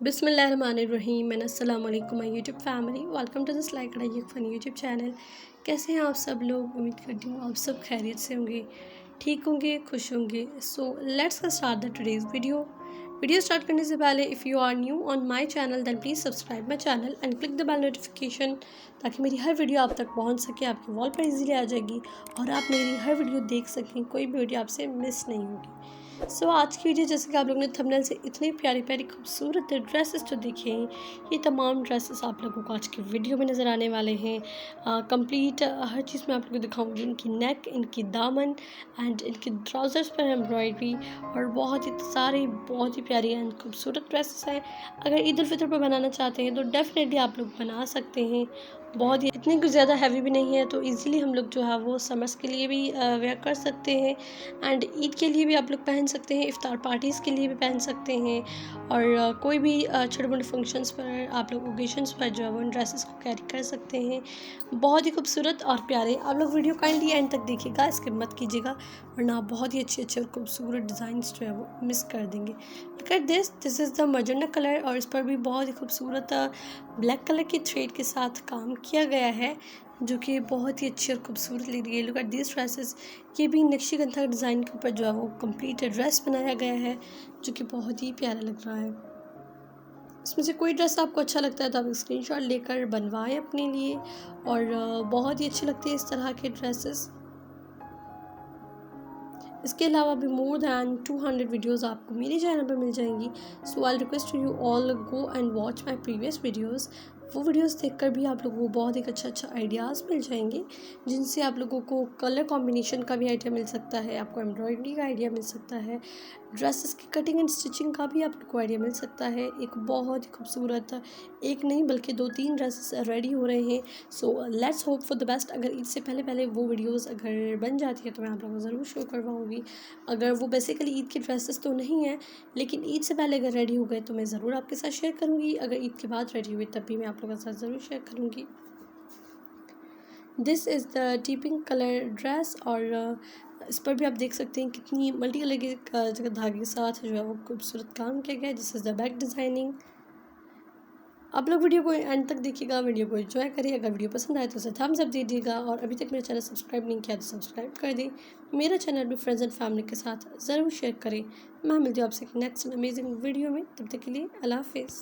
बिस्मिल्लाहिर्रहमानिर्रहीम एंड अस्सलाम वालेकुम my YouTube family. Welcome to this like Kadhai fun YouTube channel. कैसे हैं आप सब लोग? उम्मीद करती हूँ आप सब खैरियत से होंगे, ठीक होंगे, खुश होंगे। So let's start the today's video स्टार्ट करने से पहले if you are new on my channel then please subscribe my channel and click the bell notification, ताकि मेरी हर वीडियो आप तक पहुंच सके, आपके वॉल पर इजीली आ जाएगी और आप मेरी हर वीडियो देख सकें, कोई भी वीडियो आपसे मिस नहीं होगी। सो आज की वीडियो, जैसे कि आप लोगों ने थंबनेल से इतनी प्यारी प्यारी खूबसूरत ड्रेसेस जो देखे हैं, ये तमाम ड्रेसेस आप लोगों को आज की वीडियो में नज़र आने वाले हैं। कंप्लीट हर चीज़ मैं आप लोगों को दिखाऊंगी, इनकी नेक, इनकी दामन एंड इनके ट्राउज़र्स पर एम्ब्रॉयडरी और बहुत ही प्यारी एंड खूबसूरत ड्रेसेस हैं। अगर ईद उल फितर पर बनाना चाहते हैं तो डेफ़िनेटली आप लोग बना सकते हैं। बहुत ही इतनी कुछ ज़्यादा हैवी भी नहीं है, तो इजीली हम लोग जो है वो समर्स के लिए भी वेयर कर सकते हैं एंड ईद के लिए भी आप लोग पहन सकते हैं, इफ्तार पार्टीज़ के लिए भी पहन सकते हैं और कोई भी छोटे मोटे फंक्शंस पर आप लोग ओकेशंस पर जो है वो इन ड्रेसेस को कैरी कर सकते हैं। बहुत ही खूबसूरत और प्यारे। आप लोग वीडियो काइंडली एंड तक देखिएगा, स्किप मत कीजिएगा, वरना आप बहुत ही अच्छे अच्छे और खूबसूरत डिज़ाइंस जो है वो मिस कर देंगे। Look at this is the magenta colour और इस पर भी बहुत ही खूबसूरत ब्लैक कलर की थ्रेड के साथ काम किया गया है, जो कि बहुत ही अच्छी और खूबसूरत लग रही है। लुक एट दिस ड्रेसेस, ये भी नक्शीकंधा डिज़ाइन के ऊपर जो है वो कंप्लीट ड्रेस बनाया गया है, जो कि बहुत ही प्यारा लग रहा है। इसमें से कोई ड्रेस आपको अच्छा लगता है तो आप स्क्रीनशॉट लेकर बनवाएं अपने लिए, और बहुत ही अच्छे लगते हैं इस तरह के ड्रेसेस। इसके अलावा भी मोर दैन 200 वीडियोज़ आपको मेरे चैनल पर मिल जाएंगी। So I request you all go and watch my previous videos. वो वीडियोस देखकर भी आप लोगों को बहुत एक अच्छा आइडियाज़ मिल जाएंगे, जिनसे आप लोगों को कलर कॉम्बिनेशन का भी आइडिया मिल सकता है, आपको एम्ब्रॉयडरी का आइडिया मिल सकता है, ड्रेसेस की कटिंग एंड स्टिचिंग का भी आपको आइडिया मिल सकता है। एक बहुत ही खूबसूरत, एक नहीं बल्कि 2-3 ड्रेसेस रेडी हो रहे हैं। So let's hope for the best. अगर ईद से पहले पहले वो वीडियोज़ अगर बन जाती है तो मैं आप लोगों को ज़रूर शो करवाऊँगी। अगर वो बेसिकली ईद के ड्रेसेस तो नहीं है, लेकिन ईद से पहले अगर रेडी हो गए तो मैं ज़रूर आपके साथ शेयर करूँगी। अगर ईद के बाद रेडी हुए तब भी मैं आप लोगों के साथ ज़रूर शेयर करूँगी। This is the tipping colour dress और इस पर भी आप देख सकते हैं कितनी मल्टी कलर के जगह धागे के साथ जो है वो खूबसूरत काम किया गया है। This is the back designing. आप लोग वीडियो को एंड तक देखिएगा, वीडियो को एंजॉय करिए। अगर वीडियो पसंद आए तो उसे थम्स अप दे दीजिएगा, और अभी तक मेरा चैनल सब्सक्राइब नहीं किया तो सब्सक्राइब कर दें। मेरा चैनल भी फ्रेंड्स एंड फैमिली के साथ ज़रूर शेयर करें। मैं मिलती हूँ आपसे नेक्स्ट अमेजिंग वीडियो में, तब तक के लिए अल्लाह हाफिज़।